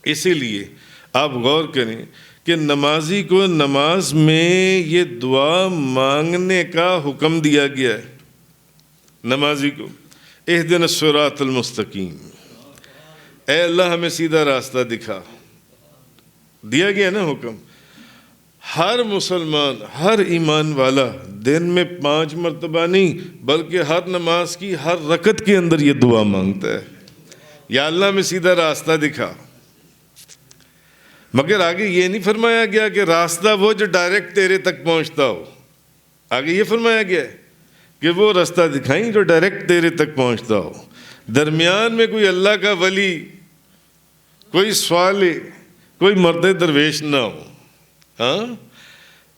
اسی لیے آپ غور کریں کہ نمازی کو نماز میں یہ دعا مانگنے کا حکم دیا گیا ہے، نمازی کو، اہدنا الصراط المستقیم، اے اللہ ہمیں سیدھا راستہ دکھا، دیا گیا نا حکم۔ ہر مسلمان، ہر ایمان والا دن میں 5 مرتبہ نہیں بلکہ ہر نماز کی ہر رکعت کے اندر یہ دعا مانگتا ہے، یا اللہ ہمیں سیدھا راستہ دکھا۔ مگر آگے یہ نہیں فرمایا گیا کہ راستہ وہ جو ڈائریکٹ تیرے تک پہنچتا ہو، آگے یہ فرمایا گیا ہے کہ وہ راستہ دکھائیں جو ڈائریکٹ تیرے تک پہنچتا ہو، درمیان میں کوئی اللہ کا ولی، کوئی صالح، کوئی مرد درویش نہ ہو۔ ہاں،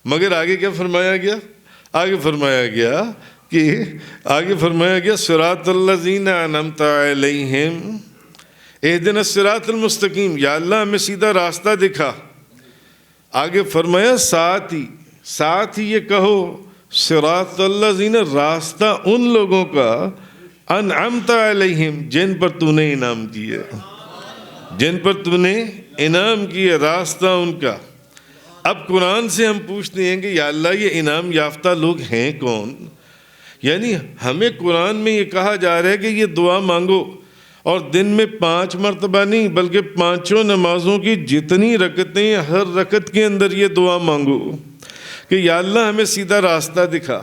مگر آگے کیا فرمایا گیا؟ آگے فرمایا گیا صراط الذین انعمت علیہم اہدنا الصراط المستقیم، یا اللہ ہمیں سیدھا راستہ دکھا۔ آگے فرمایا ساتھ ہی یہ کہو صراط الذین، راستہ ان لوگوں کا انعمت علیہم جن پر تو نے انعام کیا، جن پر تو نے انعام کیا، راستہ ان کا۔ اب قرآن سے ہم پوچھتے ہیں کہ یا اللہ یہ انعام یافتہ لوگ ہیں کون؟ یعنی ہمیں قرآن میں یہ کہا جا رہا ہے کہ یہ دعا مانگو، اور دن میں 5 مرتبہ نہیں بلکہ 5 نمازوں کی جتنی رکعتیں ہیں ہر رکعت کے اندر یہ دعا مانگو کہ یا اللہ ہمیں سیدھا راستہ دکھا۔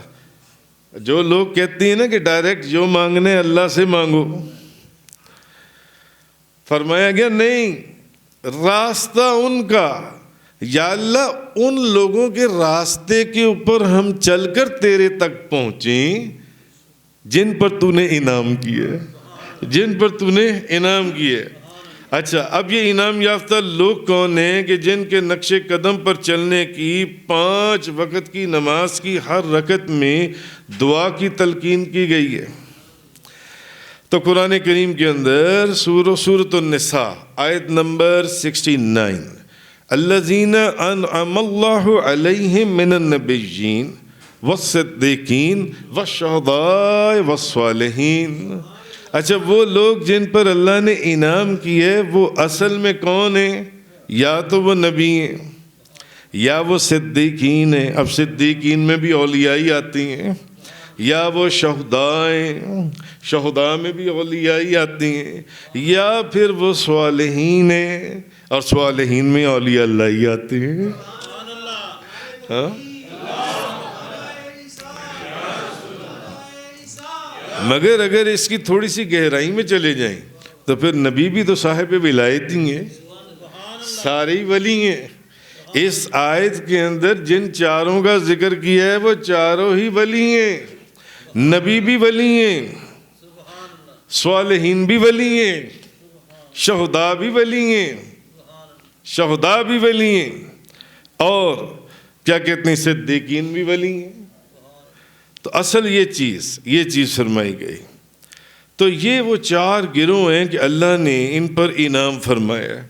جو لوگ کہتے ہیں نا کہ ڈائریکٹ جو مانگنے اللہ سے مانگو، فرمایا گیا نہیں، راستہ ان کا، یا اللہ ان لوگوں کے راستے کے اوپر ہم چل کر تیرے تک پہنچیں جن پر تو نے انعام کیا، جن پر تو نے انعام کیا۔ اچھا، اب یہ انعام یافتہ لوگ کون ہیں کہ جن کے نقش قدم پر چلنے کی 5 وقت کی نماز کی ہر رکعت میں دعا کی تلقین کی گئی ہے۔ تو قرآن کریم کے اندر سورۃ النساء آیت نمبر 69، الذین انعم اللہ علیہم من النبیین والصدیقین والشہداء والصالحین۔ اچھا، وہ لوگ جن پر اللہ نے انعام کی ہے وہ اصل میں کون ہیں؟ یا تو وہ نبی ہیں یا وہ صدیقین ہیں، اب صدیقین میں بھی اولیاء آتی ہیں، یا وہ شہداء ہیں، شہداء میں بھی اولیاء آتی ہیں، یا پھر وہ صالحین ہیں اور صالحین میں اولیاء اللہ آتے ہیں۔ ہاں، مگر اگر اس کی تھوڑی سی گہرائی میں چلے جائیں تو پھر نبی بھی تو صاحب ولایت ہی ہیں، سارے ولی ہیں۔ اس آیت کے اندر جن چاروں کا ذکر کیا ہے وہ چاروں ہی ولی ہیں، نبی بھی ولی ہیں، صالحین بھی ولی ہیں، شہداء بھی ولی ہیں، شہداء بھی ولی ہیں، اور کیا کہتے ہیں صدیقین بھی ولی ہیں۔ تو اصل یہ چیز فرمائی گئی۔ تو یہ وہ 4 گروہ ہیں کہ اللہ نے ان پر انعام فرمایا ہے۔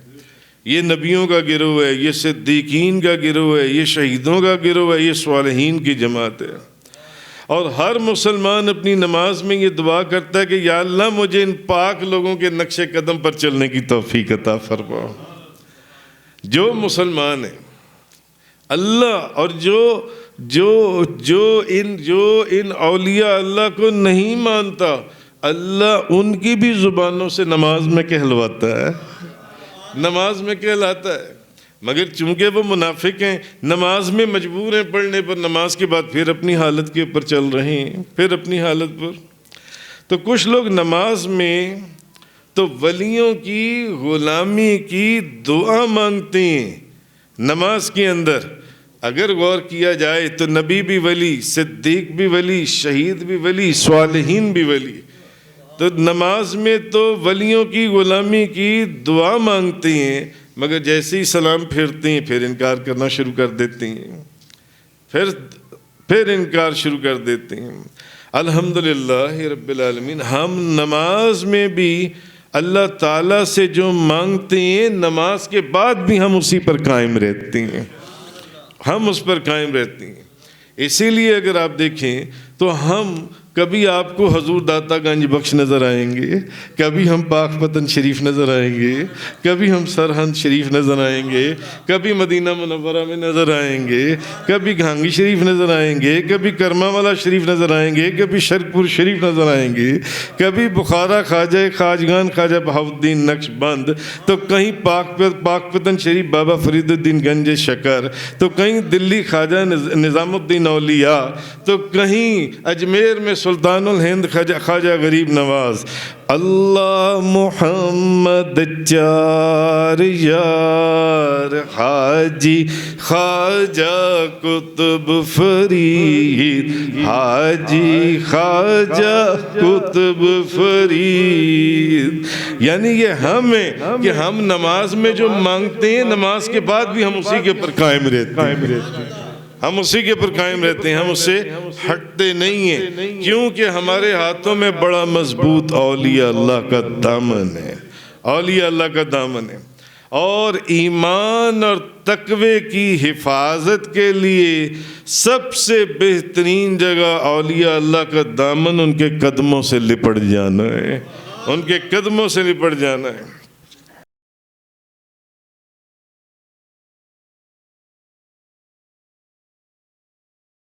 یہ نبیوں کا گروہ ہے، یہ صدیقین کا گروہ ہے، یہ شہیدوں کا گروہ ہے، یہ صالحین کی جماعت ہے۔ اور ہر مسلمان اپنی نماز میں یہ دعا کرتا ہے کہ یا اللہ مجھے ان پاک لوگوں کے نقش قدم پر چلنے کی توفیق عطا فرما۔ جو مسلمان ہیں اللہ، اور جو ان اولیاء اللہ کو نہیں مانتا، اللہ ان کی بھی زبانوں سے نماز میں کہلواتا ہے، نماز میں کہلاتا ہے۔ مگر چونکہ وہ منافق ہیں، نماز میں مجبور ہیں پڑھنے پر، نماز کے بعد پھر اپنی حالت کے اوپر چل رہے ہیں، پھر اپنی حالت پر۔ تو کچھ لوگ نماز میں تو ولیوں کی غلامی کی دعا مانگتے ہیں۔ نماز کے اندر اگر غور کیا جائے تو نبی بھی ولی، صدیق بھی ولی، شہید بھی ولی، صالحین بھی ولی۔ تو نماز میں تو ولیوں کی غلامی کی دعا مانگتے ہیں، مگر جیسے ہی سلام پھیرتے ہیں پھر انکار کرنا شروع کر دیتے ہیں، پھر انکار شروع کر دیتے ہیں۔ الحمدللہ رب العالمین، ہم نماز میں بھی اللہ تعالیٰ سے جو مانگتے ہیں نماز کے بعد بھی ہم اسی پر قائم رہتے ہیں، ہم اس پر قائم رہتے ہیں۔ اسی لیے اگر آپ دیکھیں تو ہم کبھی آپ کو حضور داتا گنج بخش نظر آئیں گے، کبھی ہم پاک پتن شریف نظر آئیں گے، کبھی ہم سرہند شریف نظر آئیں گے، کبھی مدینہ منورہ میں نظر آئیں گے، کبھی گھانگی شریف نظر آئیں گے، کبھی کرما والا شریف نظر آئیں گے، کبھی شرک پور شریف نظر آئیں گے، کبھی بخارا خواجہ خواجگان خواجہ بہاؤالدین نقش بند، تو کہیں پاک پتن شریف بابا فرید الدین گنج شکر، تو کہیں دلی خواجہ نظام الدین اولیاء، تو کہیں اجمیر میں سلطان الہند خواجہ غریب نواز۔ اللہ محمد چار یار حاجی خواجہ قطب فرید، حاجی خواجہ قطب فرید، یعنی یہ ہمیں کہ ہم نماز میں جو مانگتے ہیں نماز کے بعد بھی ہم اسی کے پر قائم رہتے ہیں، ہم اسی کے پر قائم رہتے ہیں، ہم اس سے ہٹتے نہیں ہیں، کیونکہ ہمارے ہاتھوں میں بڑا مضبوط اولیاء اللہ کا دامن ہے، اولیاء اللہ کا دامن ہے۔ اور ایمان اور تقوی کی حفاظت کے لیے سب سے بہترین جگہ اولیاء اللہ کا دامن ان کے قدموں سے لپٹ جانا ہے، ان کے قدموں سے لپٹ جانا ہے۔